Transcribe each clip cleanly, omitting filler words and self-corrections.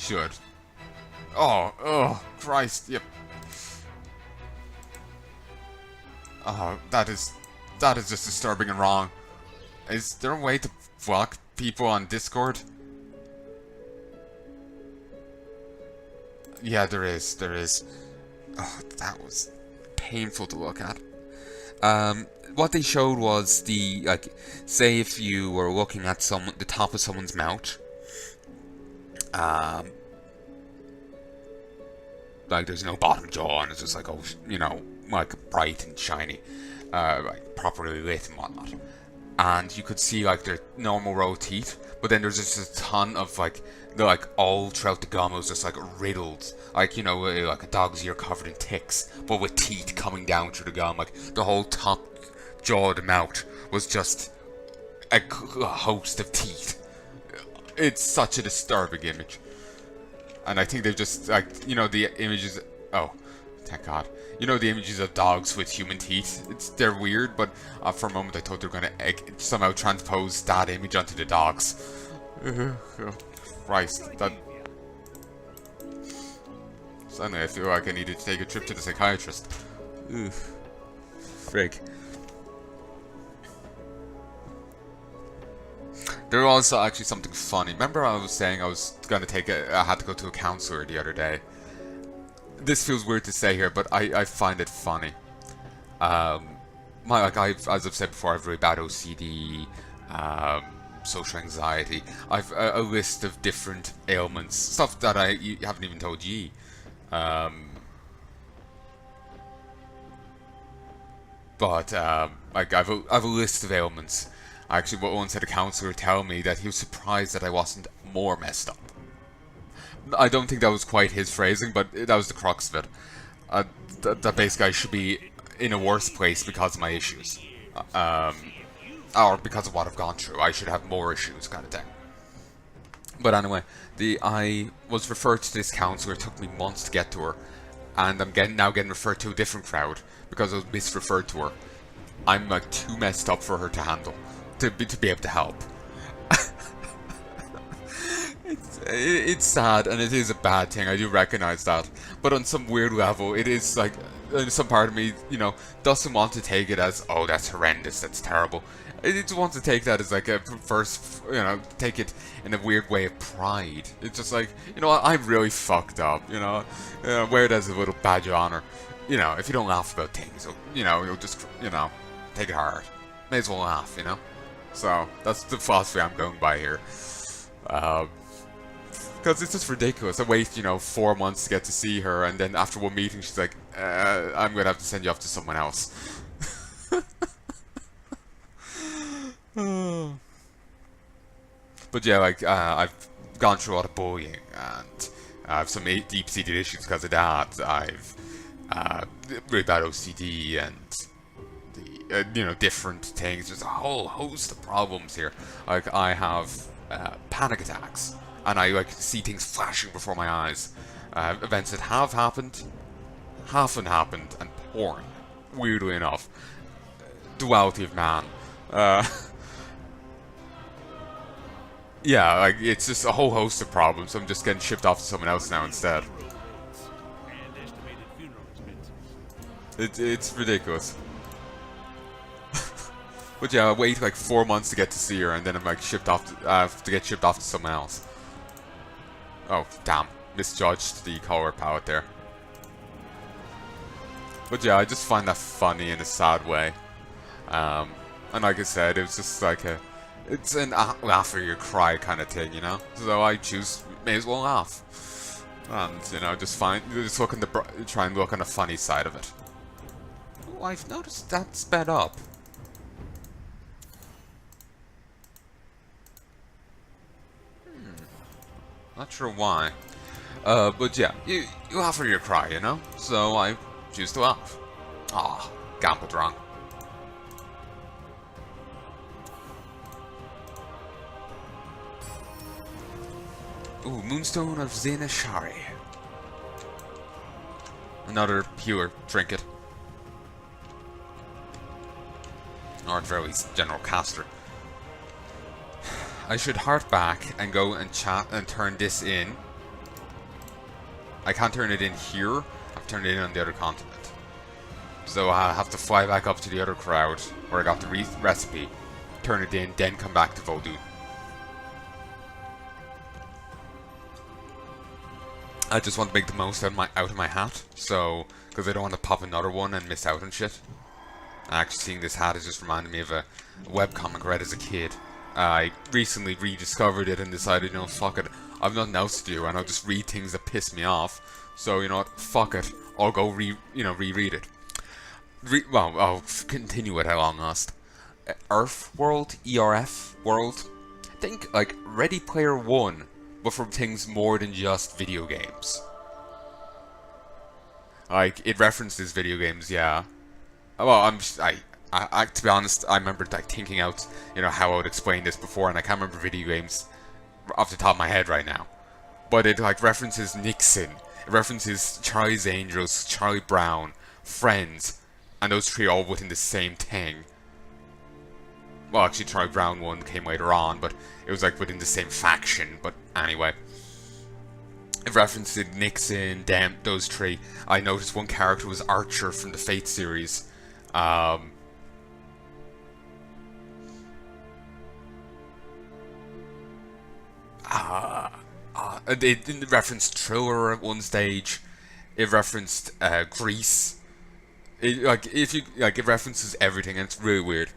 should. Oh, Christ, yep. Oh, that is just disturbing and wrong. Is there a way to block people on Discord? Yeah, there is. Oh, that was painful to look at. What they showed was say if you were looking at the top of someone's mouth, like there's no bottom jaw and it's just like, oh, like bright and shiny, like properly lit and whatnot. And you could see like their normal row of teeth, but then there's just a ton of they're like all throughout the gum. It was just like riddled, like like a dog's ear covered in ticks, but with teeth coming down through the gum. Like the whole top jaw of the mouth was just a host of teeth. It's such a disturbing image, and I think they've just the images. Oh, thank God. The images of dogs with human teeth. They're weird, but for a moment I thought they were going to somehow transpose that image onto the dogs. Oh, Christ, that. Suddenly I feel like I needed to take a trip to the psychiatrist. Ugh. Frig. There was also actually something funny. Remember I was saying I was going to I had to go to a counselor the other day. This feels weird to say here, but I find it funny. As I've said before, I have really bad OCD, social anxiety. I've a list of different ailments, stuff that I haven't even told ye. But I've a list of ailments. Actually, what once had a counselor tell me that he was surprised that I wasn't more messed up. I don't think that was quite his phrasing, but that was the crux of it. That basically I should be in a worse place because of my issues. Or because of what I've gone through. I should have more issues, kind of thing. But anyway, I was referred to this counselor. It took me months to get to her. And I'm now getting referred to a different crowd because I was misreferred to her. I'm like too messed up for her to handle, to be able to help. It's sad, and it is a bad thing, I do recognize that. But on some weird level, it is like, some part of me, doesn't want to take it as, oh, that's horrendous, that's terrible. It just wants to take that as like a first, take it in a weird way of pride. It's just like, I'm really fucked up, wear it as a little badge of honor. If you don't laugh about things, you'll just, take it hard. May as well laugh, So, that's the philosophy I'm going by here. Because it's just ridiculous. I wait, 4 months to get to see her, and then after one meeting, she's like, I'm going to have to send you off to someone else. But yeah, I've gone through a lot of bullying, and I have some deep-seated issues because of that. I've really bad OCD, and different things. There's a whole host of problems here. Like, I have panic attacks. And I see things flashing before my eyes. Events that have happened, haven't happened, and porn. Weirdly enough. Duality of man. Yeah, it's just a whole host of problems. I'm just getting shipped off to someone else now instead. It's ridiculous. But yeah, I wait 4 months to get to see her, and then I'm shipped off to get shipped off to someone else. Oh, damn. Misjudged the color palette there. But yeah, I just find that funny in a sad way. And like I said, it was just it's an laugh or you cry kind of thing, So I choose, may as well laugh. And, just try and look on the funny side of it. Oh, I've noticed that sped up. Not sure why. But yeah, you laugh or you cry, So I choose to laugh. Ah, gambled wrong. Ooh, Moonstone of Zenashari. Another healer trinket. Or at very least, general caster. I should heart back and go and chat and turn this in. I can't turn it in here. I've turned it in on the other continent. So I have to fly back up to the other crowd where I got the recipe, turn it in, then come back to Vodun. I just want to make the most out of my hat, so because I don't want to pop another one and miss out on shit. And actually seeing this hat is just reminding me of a webcomic I read as a kid. I recently rediscovered it and decided, you know, fuck it, I've nothing else to do and I'll just read things that piss me off. So, you know what, fuck it, I'll go reread it. Well, I'll continue it at long last. Earth World, ERF World. Think like Ready Player One, but from things more than just video games. Like, it references video games, yeah. Well, to be honest, I remember like thinking out, you know, how I would explain this before, and I can't remember video games off the top of my head right now. But it like references Nixon, it references Charlie's Angels, Charlie Brown, Friends, and those three all within the same thing. Well, actually, Charlie Brown one came later on, but it was like within the same faction. But anyway, it references Nixon, damn, those three. I noticed one character was Archer from the Fate series. It referenced Thriller at one stage. It referenced Grease. It references everything, and it's really weird.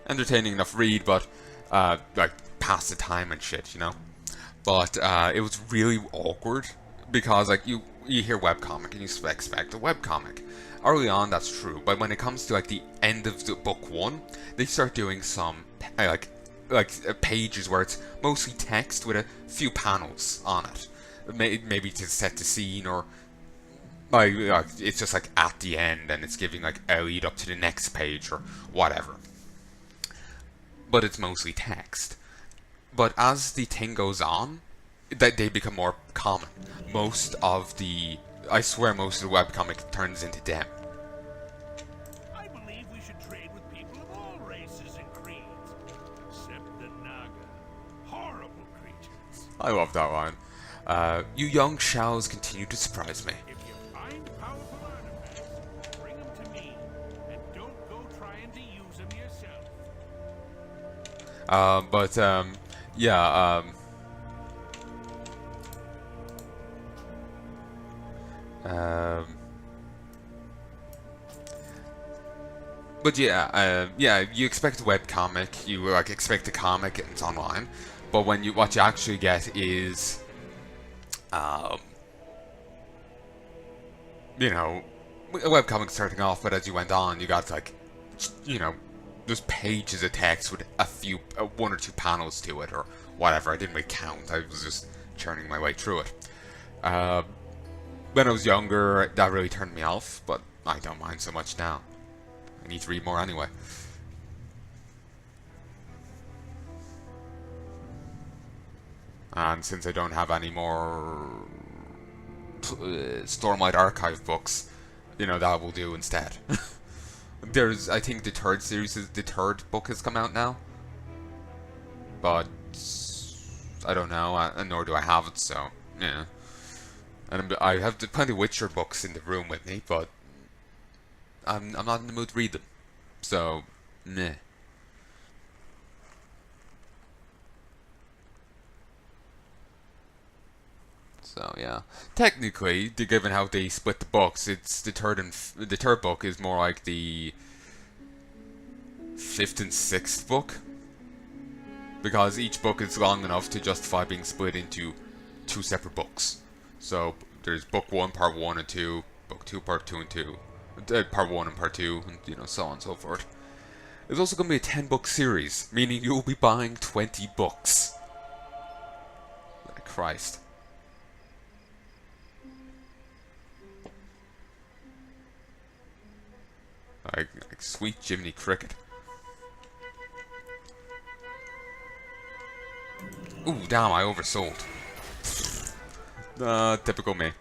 Entertaining enough read, but like pass the time and shit, you know. But it was really awkward because like you hear webcomic and you expect a webcomic. Early on, that's true, but when it comes to like the end of the book one, they start doing some pages where it's mostly text with a few panels on it, maybe to set the scene, or it's just like at the end and it's giving like a lead up to the next page or whatever. But it's mostly text. But as the thing goes on, they become more common. I swear most of the webcomic turns into them. I believe we should trade with people of all races and creeds, except the Naga. Horrible creatures. I love that line. You young shallows continue to surprise me. If you find powerful artifacts, bring them to me, and don't go trying to use them yourself. You expect a webcomic, you like expect a comic, and it's online. But what you actually get is, you know, a webcomic starting off, but as you went on, you got like, you know, there's pages of text with one or two panels to it, or whatever. I didn't really count. I was just churning my way through it. When I was younger, that really turned me off, but I don't mind so much now. I need to read more anyway. And since I don't have any more Stormlight Archive books, you know, that will do instead. I think the third book has come out now. But I don't know, and nor do I have it, so yeah. And I have plenty of Witcher books in the room with me, but I'm not in the mood to read them. So, meh. So yeah, technically, given how they split the books, it's the third book is more like the fifth and sixth book, because each book is long enough to justify being split into two separate books. So there's book 1, part 1 and 2, book 2, part 2 and 2, part 1 and part 2, and you know, so on and so forth. There's also going to be a 10-book series, meaning you'll be buying 20 books. Like Christ. Like sweet Jiminy Cricket. Ooh, damn, I oversold. Typical me.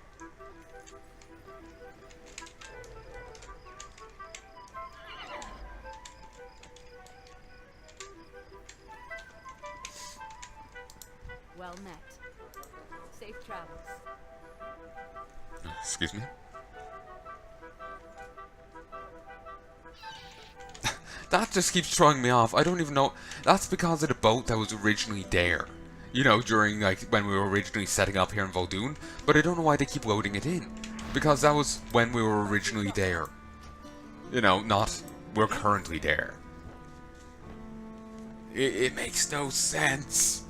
Well met. Say Safe travels. Excuse me? That just keeps throwing me off. I don't even know. That's because of the boat that was originally there. You know, during, like, when we were originally setting up here in Vol'dun. But I don't know why they keep loading it in. Because that was when we were originally there. You know, not we're currently there. It makes no sense.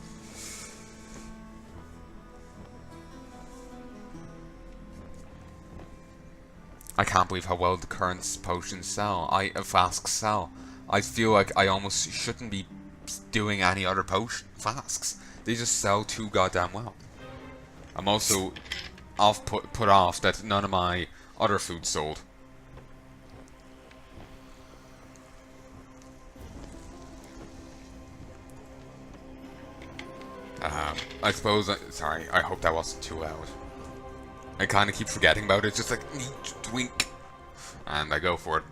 I can't believe how well the current potions sell. Flasks sell. I feel like I almost shouldn't be doing any other potion flasks. They just sell too goddamn well. I'm also put off that none of my other food sold. I suppose. Sorry, I hope that wasn't too loud. I kind of keep forgetting about it. It's just like twink, and I go for it.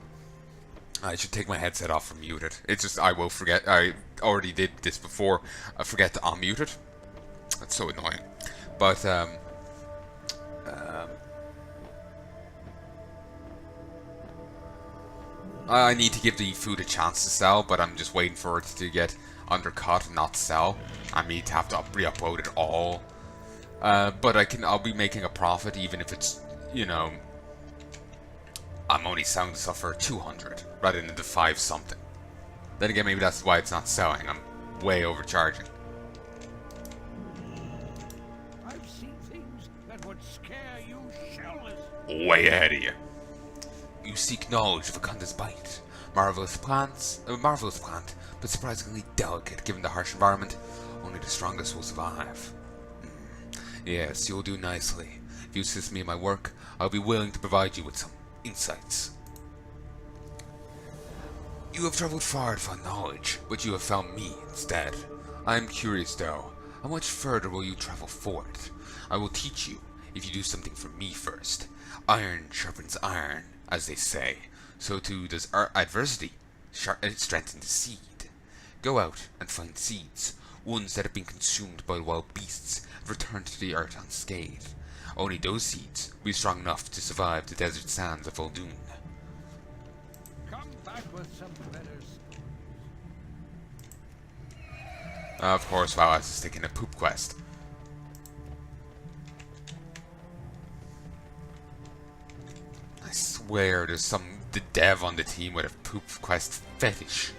I should take my headset off and mute it. It's just I will forget. I already did this before. I forget to unmute it. That's so annoying. But I need to give the food a chance to sell, but I'm just waiting for it to get undercut and not sell. I need to have to re-upload it all. But I'll be making a profit even if it's, you know, I'm only selling the stuff for 200 rather than the 5 something. Then again, maybe that's why it's not selling. I'm way overcharging. I've seen things that would scare you shitless. Way ahead of you. You seek knowledge of Wakanda's bite. Marvelous plant, but surprisingly delicate given the harsh environment. Only the strongest will survive. Yes, you'll do nicely. If you assist me in my work, I'll be willing to provide you with some insights. You have traveled far to find knowledge, but you have found me instead. I am curious though, how much further will you travel for it? I will teach you if you do something for me first. Iron sharpens iron, as they say. So too does adversity strengthen the seed. Go out and find seeds, ones that have been consumed by wild beasts, and return to the earth unscathed. Only those seeds will be strong enough to survive the desert sands of Vol'dun. Come back with some better. Of course, while I was taking a poop quest. I swear there's the dev on the team with a poop quest fetish.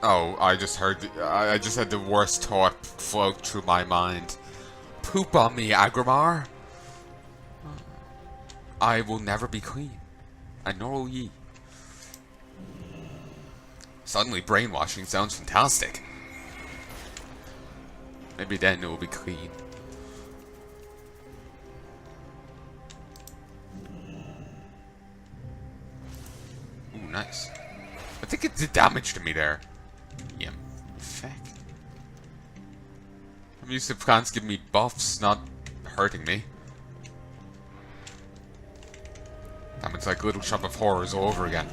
Oh, I just had the worst thought float through my mind. Poop on me, Agrimar. I will never be clean, and nor will ye. Suddenly brainwashing sounds fantastic. Maybe then it will be clean. Ooh, nice. I think it did damage to me there. Yeah. Feck. I'm used to plants giving me buffs, not hurting me. Damn, it's like Little Shop of Horrors all over again.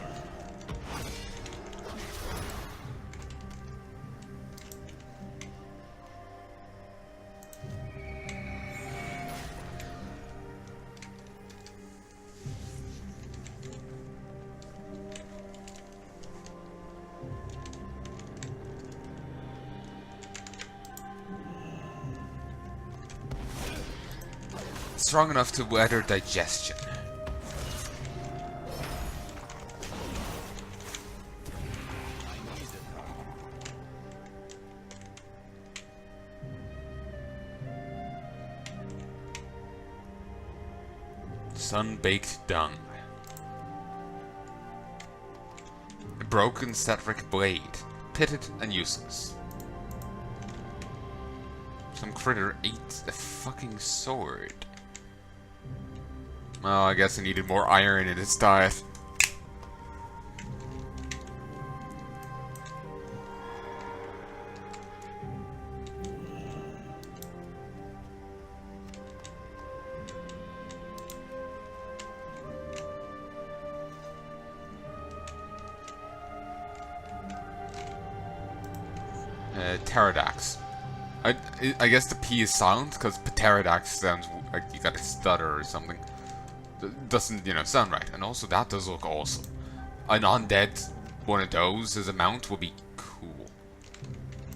Strong enough to weather digestion. Sun-baked dung. A broken static blade, pitted and useless. Some critter ate a fucking sword. Well, I guess I needed more iron in its diet. Pterodax. I guess the P is silent because Pterodax sounds like you got a stutter or something. Doesn't, sound right. And also that does look awesome. An undead one of those as a mount would be cool.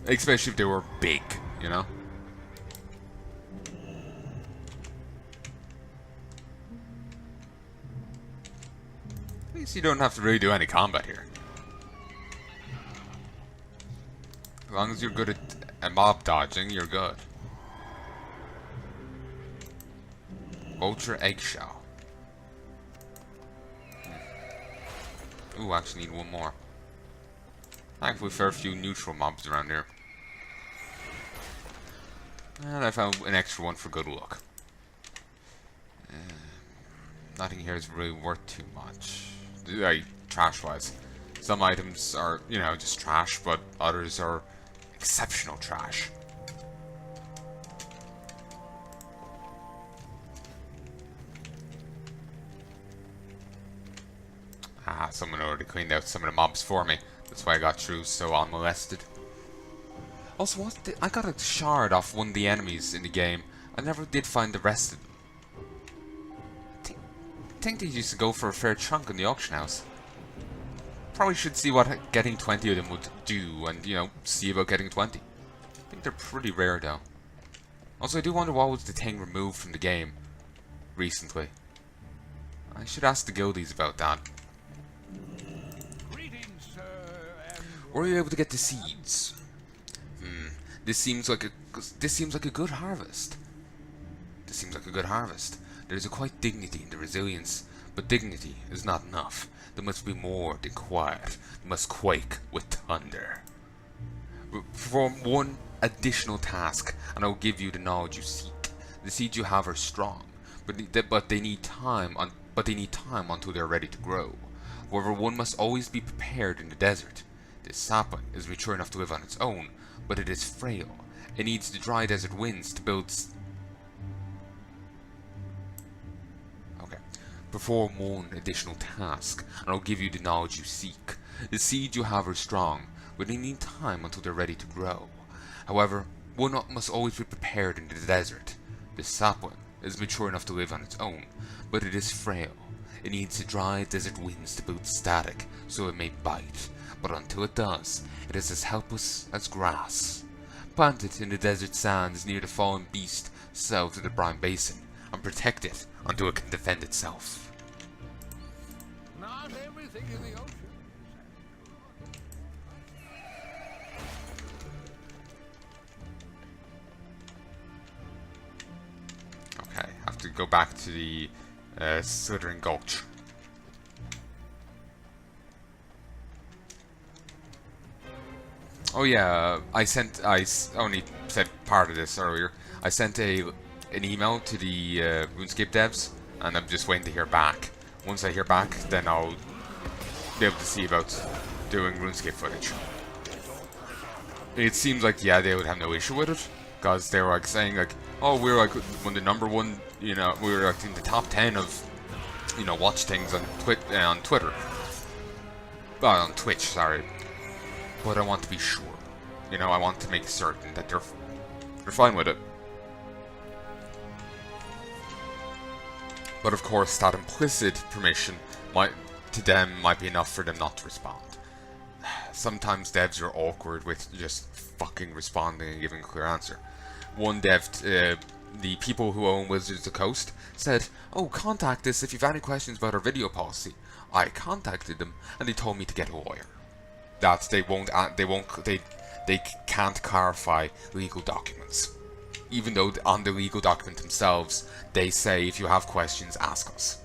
Especially if they were big, At least you don't have to really do any combat here. As long as you're good at mob dodging, you're good. Vulture eggshell. Ooh, actually need one more. Thankfully, fair few neutral mobs around here. And I found an extra one for good luck. Nothing here is really worth too much. Trash-wise. Some items are, just trash, but others are exceptional trash. Someone already cleaned out some of the mobs for me. That's why I got through so unmolested. Also, I got a shard off one of the enemies in the game. I never did find the rest of them. I think they used to go for a fair chunk in the auction house. Probably should see what getting 20 of them would do and, see about getting 20. I think they're pretty rare though. Also, I do wonder what was the thing removed from the game recently. I should ask the guildies about that. Were you able to get the seeds? This seems like a good harvest. There is a quite dignity in the resilience, but dignity is not enough. There must be more than quiet. There must quake with thunder. Perform one additional task, and I will give you the knowledge you seek. The seeds you have are strong, but they need time until they are ready to grow. However, one must always be prepared in the desert. This sapling is mature enough to live on its own, but it is frail. It needs the dry desert winds to build. Perform one additional task, and I'll give you the knowledge you seek. The seeds you have are strong, but they need time until they're ready to grow. However, one must always be prepared in the desert. This sapling is mature enough to live on its own, but it is frail. It needs the dry desert winds to build static, so it may bite. But until it does, it is as helpless as grass. Plant it in the desert sands near the fallen beast south of the brine basin, and protect it until it can defend itself. Not everything in the ocean. Okay, I have to go back to the Slithering Gulch. Oh yeah, I only said part of this earlier. I sent an email to the RuneScape devs, and I'm just waiting to hear back. Once I hear back, then I'll be able to see about doing RuneScape footage. It seems like, yeah, they would have no issue with it, because they were like saying like, oh, we're like when the number one, we were like in the top 10 of, watch things on Twitter. On Twitch, sorry. But I want to be sure. I want to make certain that they're fine with it. But of course, that implicit permission might be enough for them not to respond. Sometimes devs are awkward with just fucking responding and giving a clear answer. One dev, the people who own Wizards of the Coast, said, "Oh, contact us if you've any questions about our video policy." I contacted them, and they told me to get a lawyer. That they can't clarify legal documents. Even though on the legal document themselves, they say if you have questions, ask us.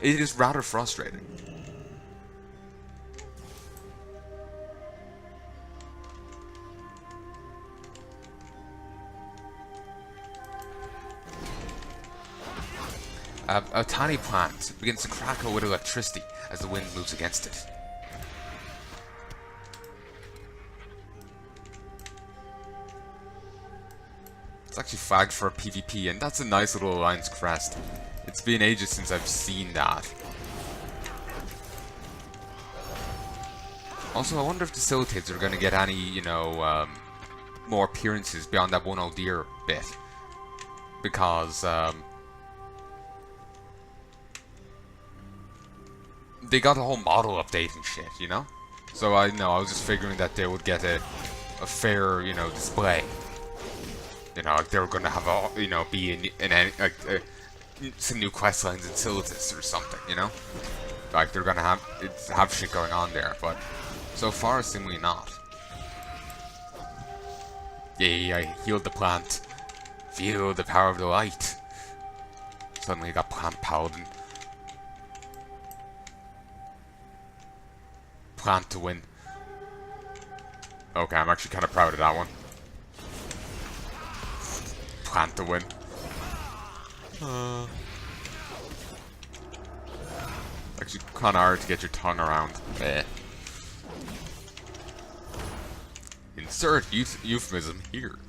It is rather frustrating. A tiny plant begins to crackle with electricity as the wind moves against it. It's actually flagged for a PvP, and that's a nice little alliance crest. It's been ages since I've seen that. Also, I wonder if the Facilitators are going to get any, you know, more appearances beyond that one old deer bit. Because, they got a whole model update and shit, you know? So I was just figuring that they would get a fair, you know, display. You know, like they were going to have a, you know, be in some new quest lines in Silitus or something, you know? Like they're going to have shit going on there, but so far seemingly not. Yay, I healed the plant. Feel the power of the light. Suddenly I got Plant Paladin. Plant to win. Okay, I'm actually kind of proud of that one. Plant to win. Actually, kind of hard to get your tongue around. Insert euphemism here.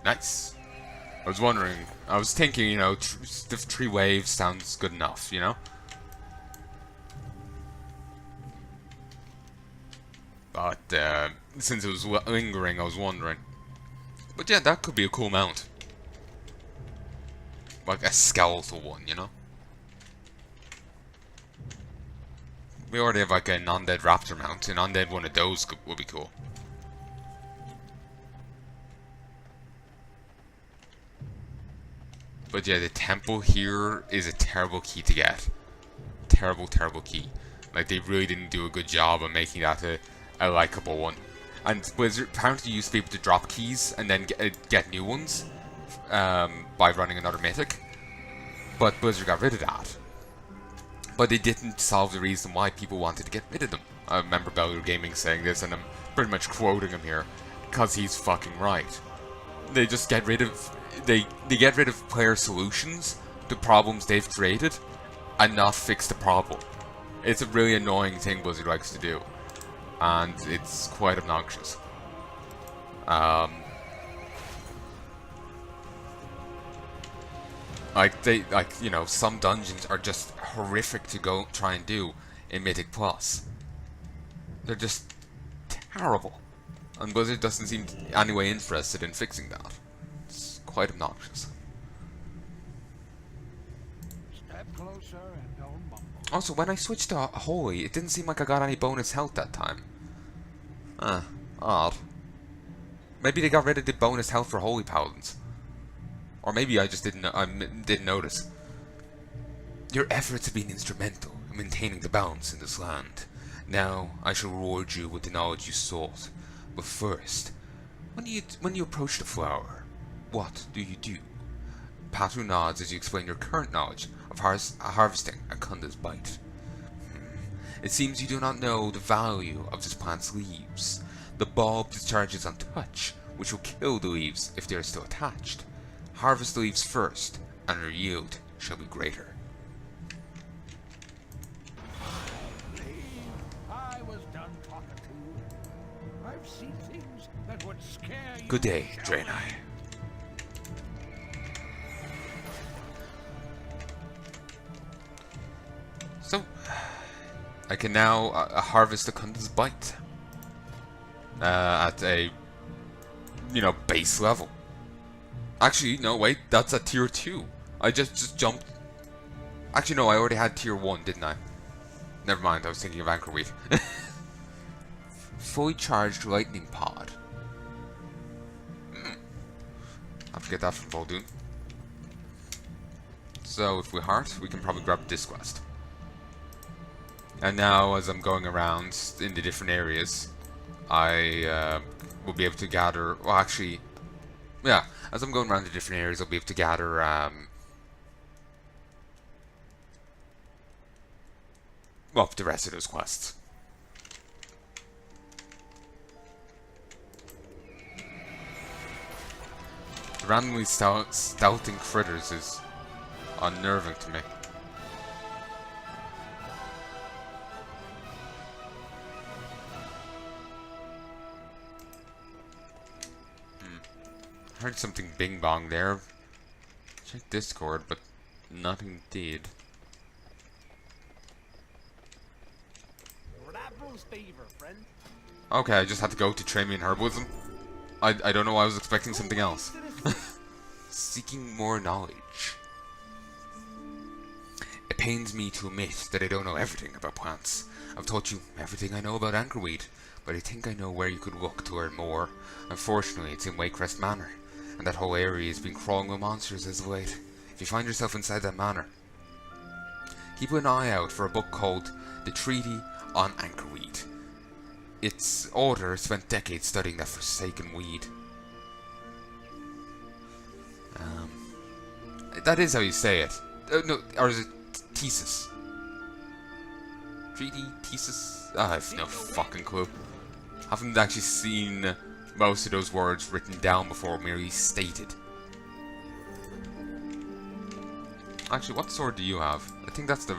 Nice. I was thinking, you know, the 3 waves sounds good enough, you know? But, since it was lingering, I was wondering. But yeah, that could be a cool mount. Like a skeletal one, you know? We already have like an undead raptor mount. An undead one of those would be cool. But yeah, the temple here is a terrible key to get. Terrible, terrible key. Like, they really didn't do a good job of making that a likable one. And Blizzard apparently used to be able to drop keys and then get new ones by running another mythic. But Blizzard got rid of that. But they didn't solve the reason why people wanted to get rid of them. I remember Bellular Gaming saying this, and I'm pretty much quoting him here, because he's fucking right. They just get rid of... They get rid of player solutions to problems they've created and not fix the problem. It's a really annoying thing Blizzard likes to do, and it's quite obnoxious. You know, some dungeons are just horrific to go try and do in Mythic Plus. They're just terrible, and Blizzard doesn't seem anyway interested in fixing that. Quite obnoxious. Step closer and don't mumble. Also, when I switched to Holy, it didn't seem like I got any bonus health that time. Odd. Maybe they got rid of the bonus health for Holy Paladins. Or maybe I just didn't notice. Your efforts have been instrumental in maintaining the balance in this land. Now, I shall reward you with the knowledge you sought. But first, when you approach the flower, what do you do? Patu nods as you explain your current knowledge of harvesting a Kunda's bite. It seems you do not know the value of this plant's leaves. The bulb discharges on touch, which will kill the leaves if they are still attached. Harvest the leaves first, and your yield shall be greater. I was done talking to you. I've seen things that would scare you. Good day, Draenei. So, I can now harvest the Kunda's bite at a, you know, base level. Actually, no, wait, that's at tier 2. I just jumped. Actually, no, I already had tier 1, didn't I? Never mind, I was thinking of Anchor Wheat. Fully charged lightning pod. I have to get that from Vol'dun. So, if we heart, we can probably grab this quest. And now, as I'm going around in the different areas, I will be able to gather... Well, actually... Yeah, as I'm going around the different areas, I'll be able to gather... well, the rest of those quests. Randomly stealthing critters is unnerving to me. Heard something bing bong there. Check Discord, but nothing did. Okay, I just had to go to train me in herbalism. I don't know why I was expecting something else. Seeking more knowledge. It pains me to admit that I don't know everything about plants. I've taught you everything I know about anchorweed, but I think I know where you could look to learn more. Unfortunately, it's in Wakecrest Manor, and that whole area has been crawling with monsters as of late. If you find yourself inside that manor, keep an eye out for a book called The Treaty on Anchorweed. Its author spent decades studying that forsaken weed. That is how you say it. No, or is it thesis? Treaty? Thesis? I have no fucking clue. Haven't actually seen most of those words written down before, merely stated. Actually, what sword do you have? I think that's the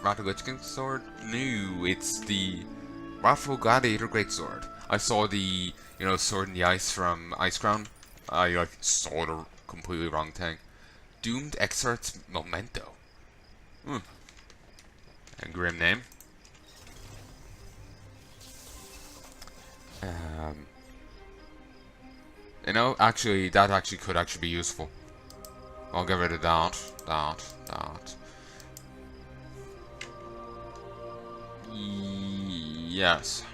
Ratalichkin sword? No, it's the Wrathful Gladiator Greatsword. I saw the, sword in the ice from Ice Crown. I saw the completely wrong thing. Doomed Excerpts Memento. A grim name. Actually, that could actually be useful. I'll get rid of that. Yes.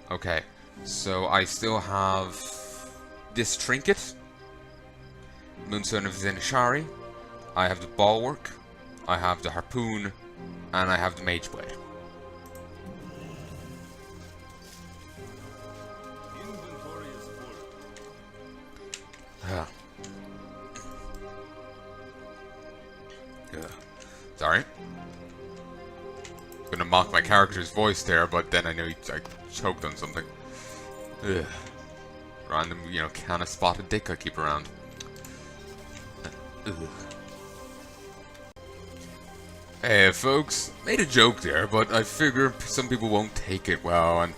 Okay, so I still have this trinket, Moonstone of Zinashari. I have the Bulwark, I have the Harpoon, and I have the Mage Blade. Sorry. I'm gonna mock my character's voice there, but then I know I choked on something. Ugh. Random, can of spotted dick I keep around. Ugh. Hey, folks, made a joke there, but I figure some people won't take it well, and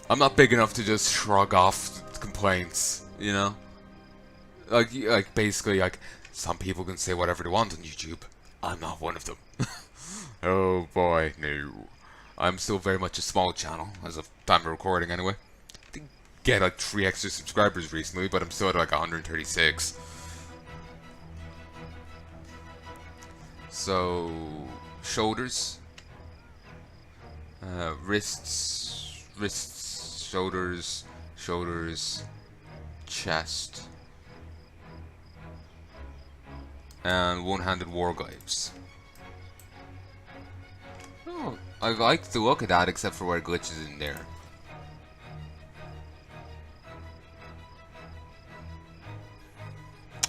I'm not big enough to just shrug off complaints, Basically, some people can say whatever they want on YouTube. I'm not one of them. Oh boy, no. I'm still very much a small channel, as of time of recording anyway. I did get 3 extra subscribers recently, but I'm still at 136. So, shoulders, wrists, shoulders, chest, and one-handed warglaives. Oh, I like the look of that, except for where it glitches in there.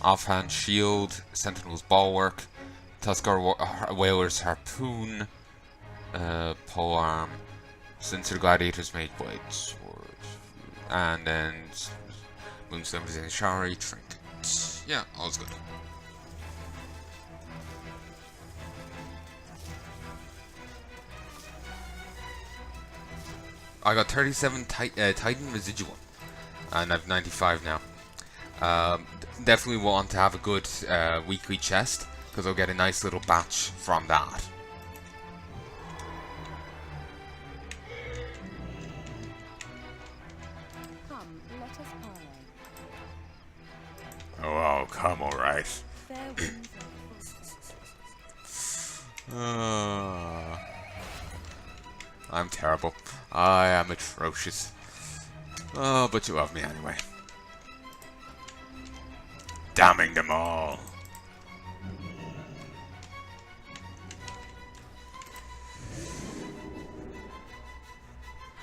Offhand shield, Sentinel's Bulwark, Tuskar Whaler's Harpoon, Polearm, Sensor Gladiator's Mage Blade Sword, and then Moonstone Zinashari Trinket. Yeah, all's good. I got 37 Titan Residuum, and I've 95 now. Definitely want to have a good weekly chest, because I'll get a nice little batch from that. Come, let us parlay. Oh, come, alright. Fair winds I'm terrible. I am atrocious. Oh, but you love me anyway. Damning them all.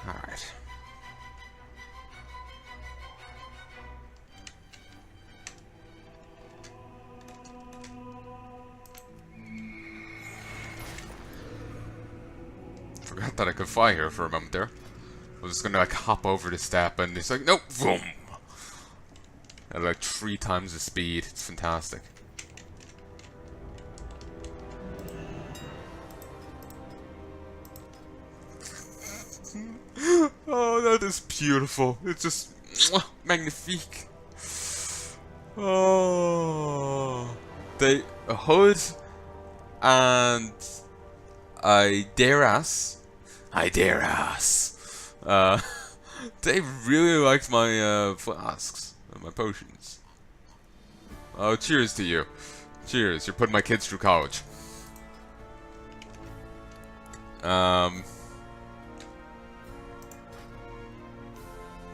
Alright. Forgot that I could fly here for a moment there. I was just gonna like hop over the step and it's like, nope, boom! At like 3 times the speed. It's fantastic. Oh, that is beautiful. It's just magnifique. Oh, the hood and I dare us. They really liked my flasks and my potions. Oh, cheers to you. Cheers, you're putting my kids through college.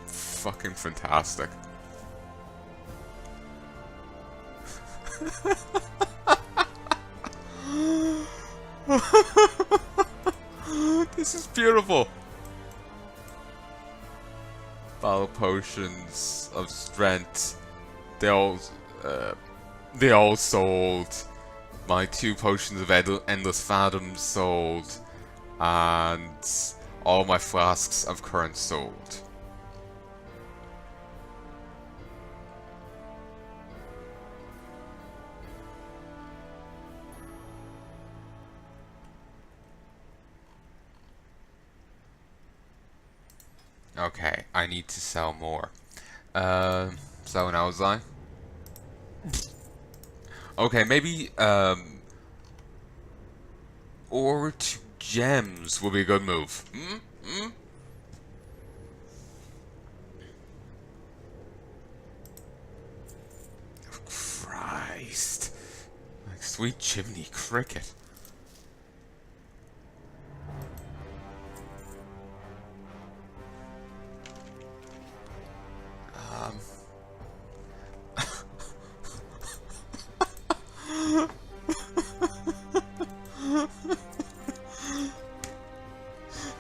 Fucking fantastic. This is beautiful. Battle potions of strength. They all sold. My 2 potions of endless fathoms sold, and all my flasks of current sold. Okay, I need to sell more. So now was I? Okay, maybe, or to gems will be a good move. Oh, Christ. Like sweet chimney cricket.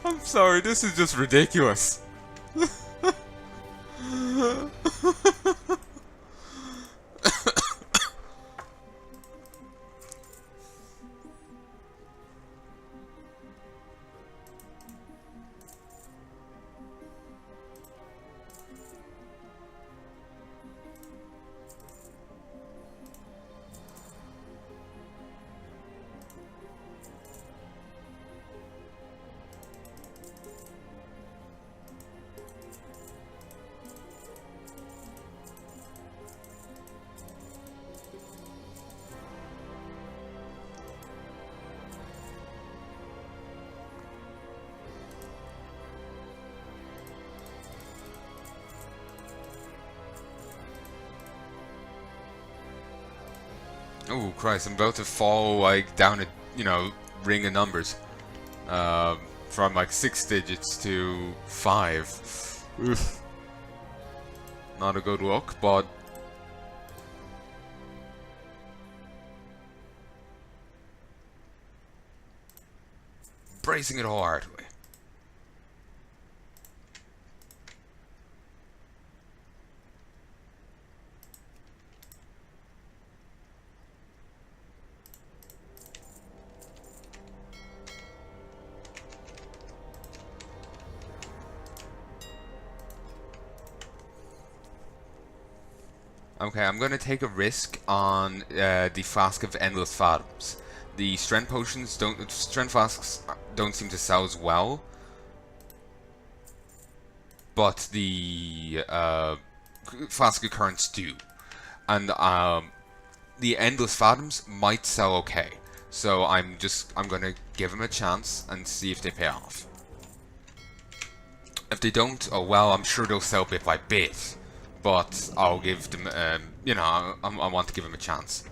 I'm sorry, this is just ridiculous. Oh Christ, I'm about to fall like down a, ring of numbers. From like 6 digits to 5. Oof. Not a good look, but bracing it wholeheartedly. Okay, I'm gonna take a risk on the Flask of Endless Fathoms. The strength flasks don't seem to sell as well, but the Flask of Currents do, and the Endless Fathoms might sell okay. So I'm gonna give them a chance and see if they pay off. If they don't, oh well, I'm sure they'll sell bit by bit. But I'll give them, I want to give them a chance.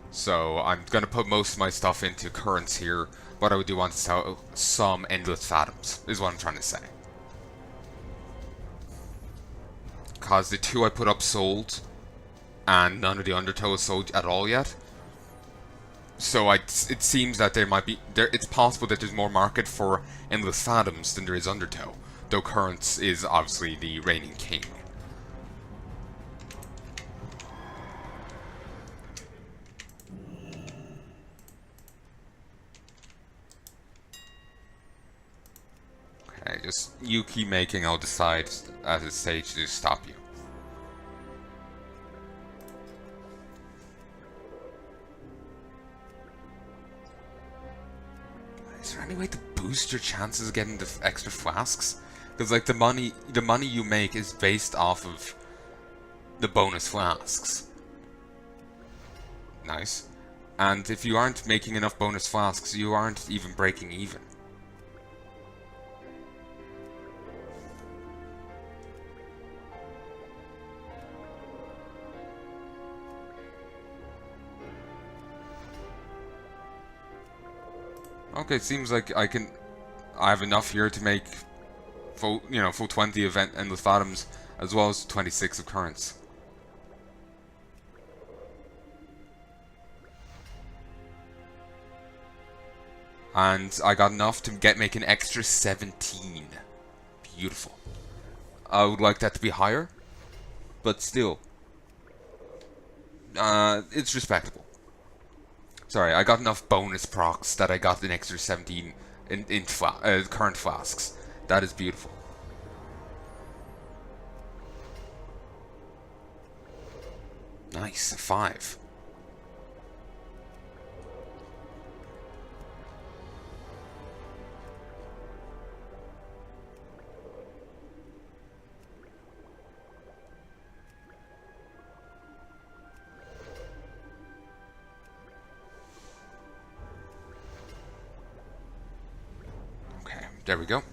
So I'm gonna put most of my stuff into currents here, but I do want to sell some Endless Fathoms, is what I'm trying to say. Cause the 2 I put up sold, and none of the Undertow is sold at all yet. So it seems that it's possible that there's more market for Endless Fathoms than there is Undertow. Though Currents is obviously the reigning king. Just you keep making, I'll decide at a stage to stop you. Is there any way to boost your chances of getting the extra flasks? Because like the money you make is based off of the bonus flasks. Nice. And if you aren't making enough bonus flasks, you aren't even breaking even. Okay, it seems like I have enough here to make full 20 event endless bottoms, as well as 26 of currents. And I got enough to make an extra 17. Beautiful. I would like that to be higher, but still, it's respectable. Sorry, I got enough bonus procs that I got an extra 17 in current flasks. That is beautiful. Nice, 5. There we go.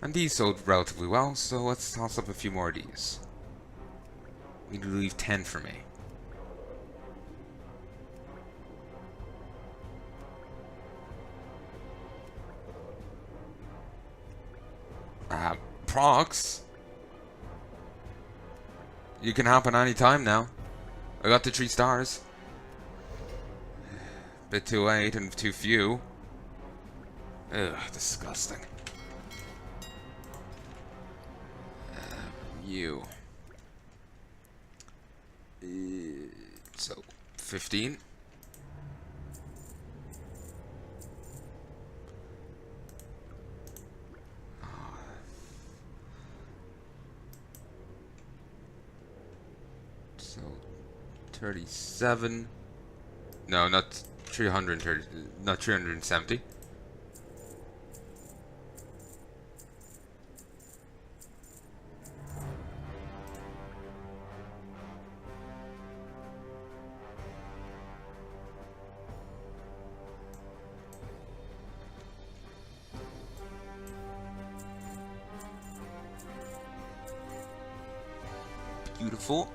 And these sold relatively well, so let's toss up a few more of these. We need to leave 10 for me. Procs? You can happen any time now. I got the 3 stars. Bit too late and too few. Ugh, disgusting. You. So, 15. So, 37. No, not 330. Not 370. Beautiful.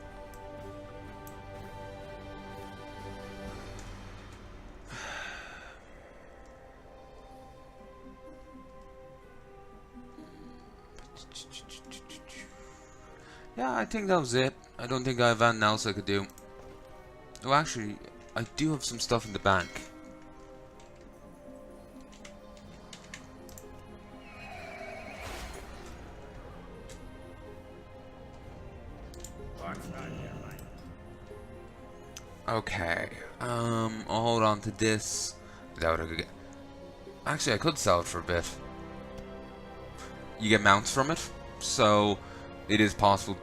Yeah, I think that was it. I don't think I have anything else I could do. Oh, actually, I do have some stuff in the bank. Okay, I'll hold on to this. Without a... Actually, I could sell it for a bit. You get mounts from it, so it is possible.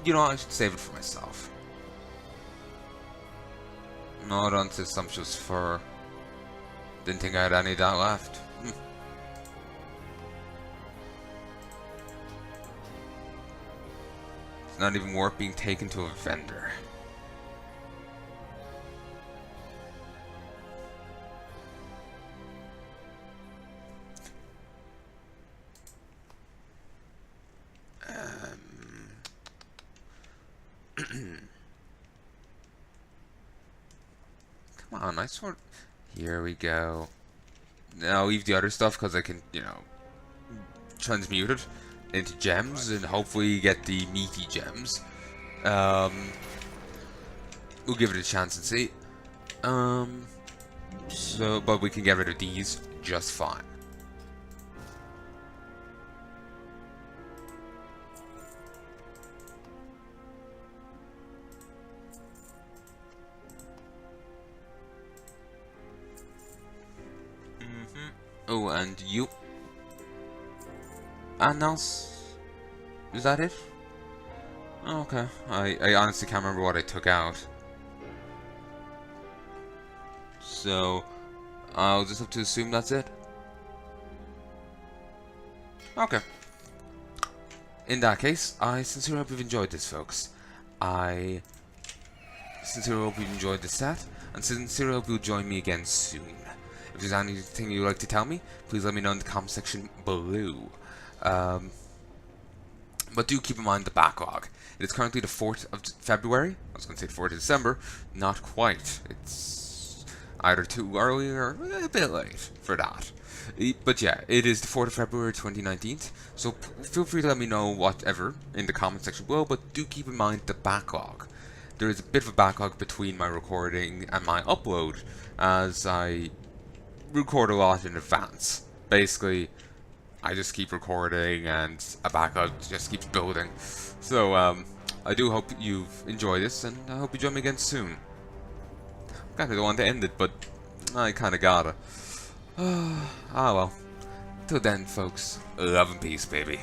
You know, I should save it for myself. Hold on to sumptuous fur. Didn't think I had any of that left. It's not even worth being taken to a vendor. Come on, I sort. Here we go. Now I'll leave the other stuff because I can, you know, transmute it into gems and hopefully get the meaty gems. We'll give it a chance and see. So, but we can get rid of these just fine. Oh, and you. And else? Is that it? Oh, okay. I honestly can't remember what I took out. So, I'll just have to assume that's it. Okay. In that case, I sincerely hope you've enjoyed this, folks. I sincerely hope you've enjoyed this set, and sincerely hope you'll join me again soon. If there's anything you'd like to tell me, please let me know in the comment section below. But do keep in mind the backlog. It is currently the 4th of February. I was going to say the 4th of December. Not quite. It's either too early or a bit late for that. But yeah, it is the 4th of February 2019. So feel free to let me know whatever in the comment section below. But do keep in mind the backlog. There is a bit of a backlog between my recording and my upload, as I record a lot in advance. Basically, I just keep recording and a backlog just keeps building. So I do hope you've enjoyed this, and I hope you join me again soon. I kinda don't want to end it, but I kinda gotta. Ah well. Till then, folks, love and peace, baby.